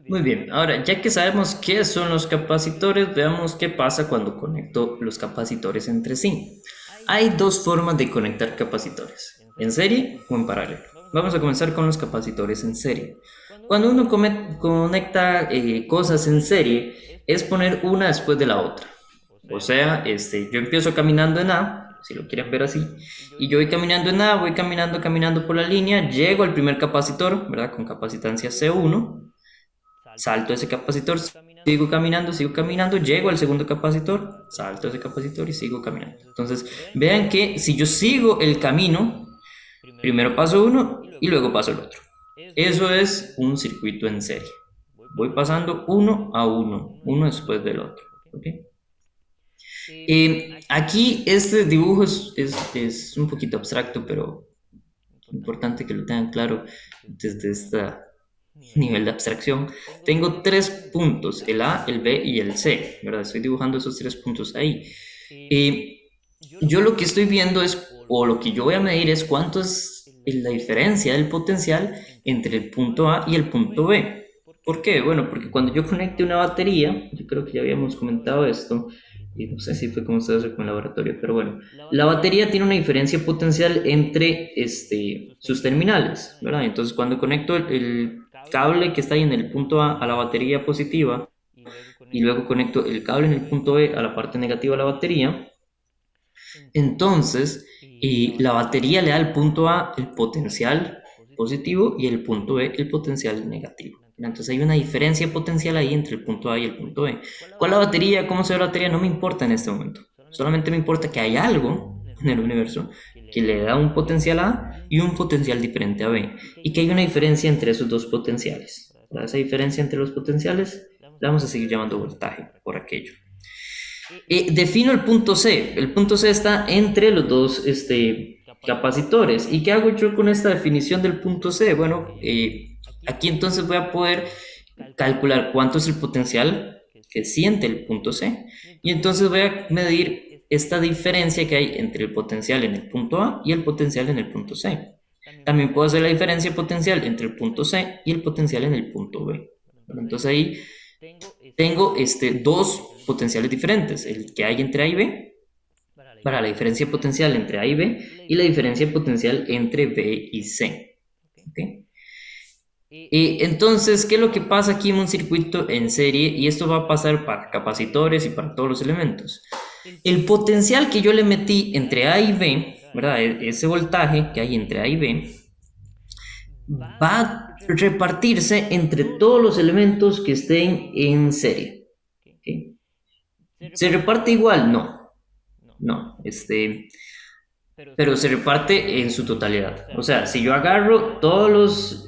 Muy bien, ahora ya que sabemos qué son los capacitores, veamos qué pasa cuando conecto los capacitores entre sí. Hay dos formas de conectar capacitores, en serie o en paralelo. Vamos a comenzar con los capacitores en serie. Cuando uno conecta cosas en serie, es poner una después de la otra. O sea, yo empiezo caminando en A, si lo quieren ver así, y yo voy caminando en A, voy caminando por la línea, llego al primer capacitor, ¿verdad? Con capacitancia C1, salto ese capacitor, sigo caminando, llego al segundo capacitor, salto ese capacitor y sigo caminando. Entonces, vean que si yo sigo el camino, primero paso uno y luego paso el otro. Eso es un circuito en serie. Voy pasando uno a uno, uno después del otro. ¿Ok? Aquí este dibujo es un poquito abstracto, pero importante que lo tengan claro desde este nivel de abstracción. Tengo tres puntos, el A, el B y el C, ¿verdad? Estoy dibujando esos tres puntos ahí. Yo lo que estoy viendo es, o lo que yo voy a medir es cuánto es la diferencia del potencial entre el punto A y el punto B. ¿Por qué? Bueno, porque cuando yo conecte una batería, yo creo que ya habíamos comentado esto, y no sé si fue como ustedes con el laboratorio, pero bueno, la batería tiene una diferencia potencial entre sus terminales, ¿verdad? Entonces, cuando conecto el cable que está ahí en el punto A la batería positiva y luego conecto el cable en el punto B a la parte negativa de la batería, entonces la batería le da al punto A el potencial positivo y el punto B el potencial negativo. Entonces hay una diferencia potencial ahí entre el punto A y el punto B. ¿Cuál es la batería? ¿Cómo se ve la batería? No me importa en este momento. Solamente me importa que hay algo en el universo que le da un potencial A y un potencial diferente a B. Y que hay una diferencia entre esos dos potenciales. ¿Verdad? Esa diferencia entre los potenciales la vamos a seguir llamando voltaje por aquello. Defino el punto C. El punto C está entre los dos capacitores. ¿Y qué hago yo con esta definición del punto C? Bueno, aquí entonces voy a poder calcular cuánto es el potencial que siente el punto C. Y entonces voy a medir esta diferencia que hay entre el potencial en el punto A y el potencial en el punto C. También puedo hacer la diferencia potencial entre el punto C y el potencial en el punto B. Bueno, entonces ahí tengo dos potenciales diferentes, el que hay entre A y B, para la diferencia potencial entre A y B, y la diferencia potencial entre B y C. ¿Okay? Entonces, ¿qué es lo que pasa aquí en un circuito en serie? Y esto va a pasar para capacitores y para todos los elementos. El potencial que yo le metí entre A y B, ¿verdad? Ese voltaje que hay entre A y B, va a repartirse entre todos los elementos que estén en serie. ¿Okay? ¿Se reparte igual? No, no, pero se reparte en su totalidad. O sea, si yo agarro todos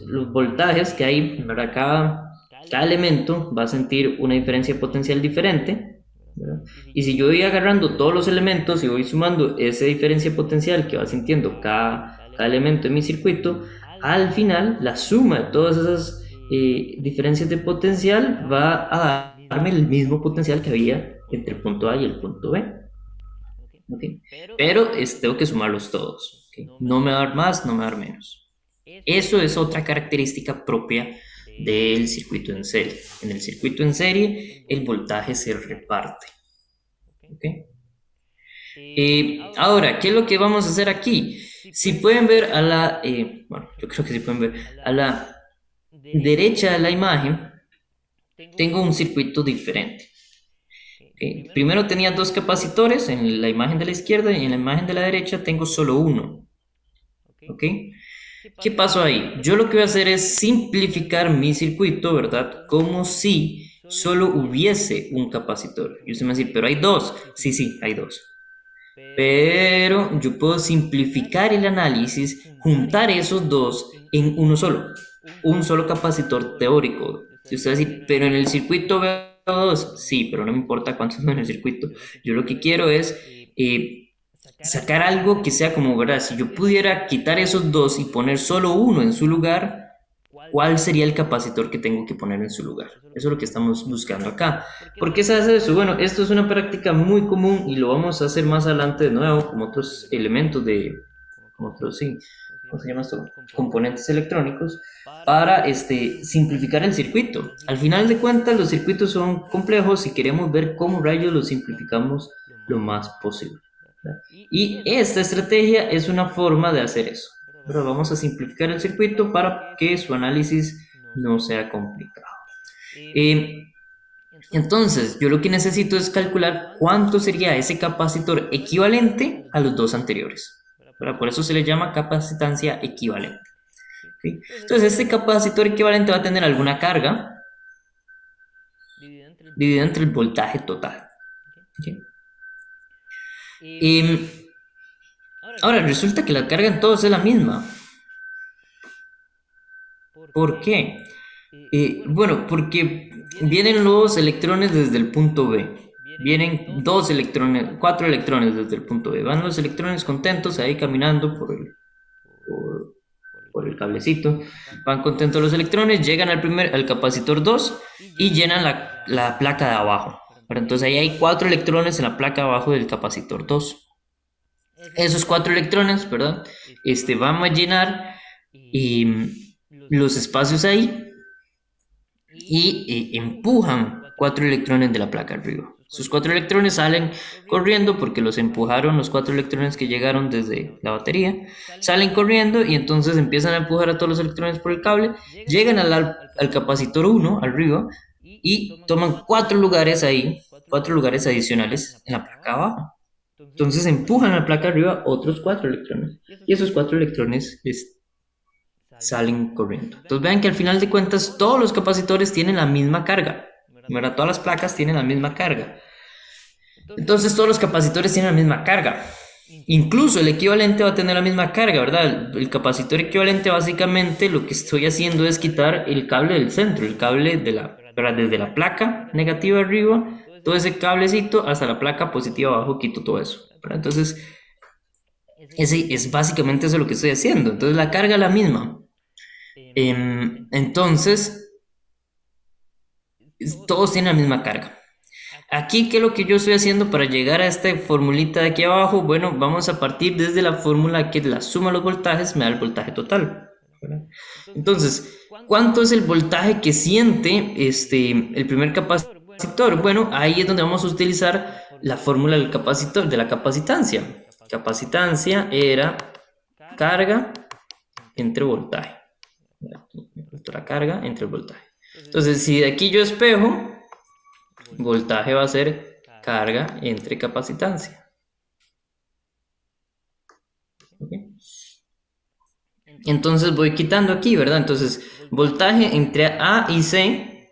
los voltajes que hay, ¿verdad? Cada elemento va a sentir una diferencia potencial diferente, ¿verdad? Y si yo voy agarrando todos los elementos y voy sumando esa diferencia potencial que va sintiendo cada elemento en mi circuito, al final la suma de todas esas diferencias de potencial va a darme el mismo potencial que había entre el punto A y el punto B. ¿Okay? Pero tengo que sumarlos todos. ¿Okay? No me va a dar más, no me va a dar menos. Eso es otra característica propia del circuito en serie. En el circuito en serie, el voltaje se reparte. ¿Okay? Ahora, ¿qué es lo que vamos a hacer aquí? Si pueden ver bueno, yo creo que si pueden ver, a la derecha de la imagen, tengo un circuito diferente. Okay. Primero tenía dos capacitores en la imagen de la izquierda y en la imagen de la derecha tengo solo uno. ¿Ok? ¿Qué pasó ahí? Yo lo que voy a hacer es simplificar mi circuito, ¿verdad? Como si solo hubiese un capacitor. Y usted me va a decir, pero hay dos. Sí, sí, hay dos. Pero yo puedo simplificar el análisis, juntar esos dos en uno solo. Un solo capacitor teórico. Y usted va a decir, pero en el circuito veo dos. Sí, pero no me importa cuántos son en el circuito. Yo lo que quiero es sacar algo que sea como, ¿verdad? Si yo pudiera quitar esos dos y poner solo uno en su lugar, ¿cuál sería el capacitor que tengo que poner en su lugar? Eso es lo que estamos buscando acá. ¿Por qué se hace eso? Bueno, esto es una práctica muy común y lo vamos a hacer más adelante de nuevo, como otros elementos como otros, sí, ¿cómo se llama esto? Componentes electrónicos para simplificar el circuito. Al final de cuentas, los circuitos son complejos y queremos ver cómo rayos los simplificamos lo más posible, ¿verdad? Y esta estrategia es una forma de hacer eso. Pero vamos a simplificar el circuito para que su análisis no sea complicado. Entonces, yo lo que necesito es calcular cuánto sería ese capacitor equivalente a los dos anteriores, ¿verdad? Por eso se le llama capacitancia equivalente. ¿Okay? Entonces, este capacitor equivalente va a tener alguna carga dividida entre el voltaje total. ¿Okay? Ahora, resulta que la carga en todos es la misma. ¿Por qué? Bueno, porque vienen los electrones desde el punto B. Vienen 4 electrones desde el punto B. Van los electrones contentos ahí caminando por el cablecito. Van contentos los electrones, llegan al capacitor 2 y llenan la placa de abajo. Pero entonces ahí hay 4 electrones en la placa de abajo del capacitor 2. Esos 4 electrones, ¿verdad? Van a llenar los espacios ahí y empujan 4 electrones de la placa arriba. Sus 4 electrones salen corriendo porque los empujaron los 4 electrones que llegaron desde la batería. Salen corriendo y entonces empiezan a empujar a todos los electrones por el cable. Llegan al capacitor 1 arriba y toman 4 lugares ahí, 4 lugares adicionales en la placa abajo. Entonces empujan a la placa arriba otros 4 electrones. Y esos 4 electrones salen corriendo. Entonces vean que al final de cuentas todos los capacitores tienen la misma carga, ¿verdad? Todas las placas tienen la misma carga. Entonces todos los capacitores tienen la misma carga. Incluso el equivalente va a tener la misma carga, ¿verdad? El capacitor equivalente básicamente lo que estoy haciendo es quitar el cable del centro, el cable desde la placa negativa arriba, todo ese cablecito hasta la placa positiva abajo, quito todo eso, ¿verdad? Entonces es básicamente eso lo que estoy haciendo. Entonces la carga es la misma. Entonces, todos tienen la misma carga. Aquí, ¿qué es lo que yo estoy haciendo para llegar a esta formulita de aquí abajo? Bueno, vamos a partir desde la fórmula que la suma de los voltajes me da el voltaje total, ¿verdad? Entonces, ¿cuánto es el voltaje que siente el primer capacitor? Bueno, ahí es donde vamos a utilizar la fórmula del capacitor, de la capacitancia. Capacitancia era carga entre voltaje. La carga entre el voltaje. Entonces, si de aquí yo espejo, voltaje va a ser carga entre capacitancia. ¿Okay? Entonces voy quitando aquí, ¿verdad? Entonces, voltaje entre A y C,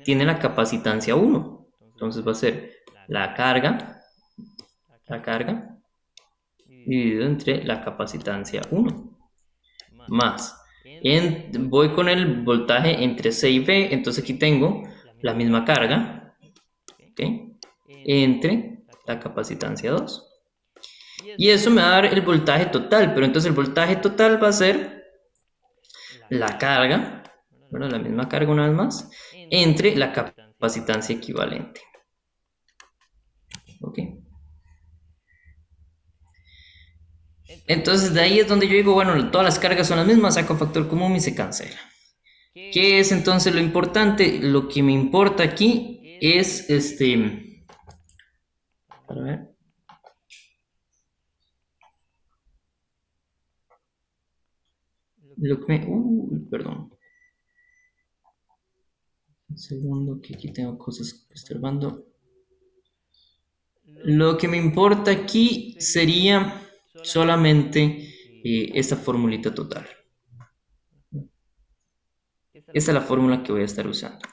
tiene la capacitancia 1. Entonces va a ser la carga dividido entre la capacitancia 1 más. Voy con el voltaje entre C y B, entonces aquí tengo la misma carga, ¿okay? Entre la capacitancia 2. Y eso me va a dar el voltaje total, pero entonces el voltaje total va a ser la carga, bueno, la misma carga una vez más, entre la capacitancia equivalente. ¿Ok? Entonces de ahí es donde yo digo, bueno, todas las cargas son las mismas, saco factor común y se cancela. ¿Qué es entonces lo importante? Lo que me importa aquí es a ver. Perdón. Un segundo, que aquí tengo cosas estorbando. Lo que me importa aquí sería solamente esta formulita total. Esta es la fórmula que voy a estar usando.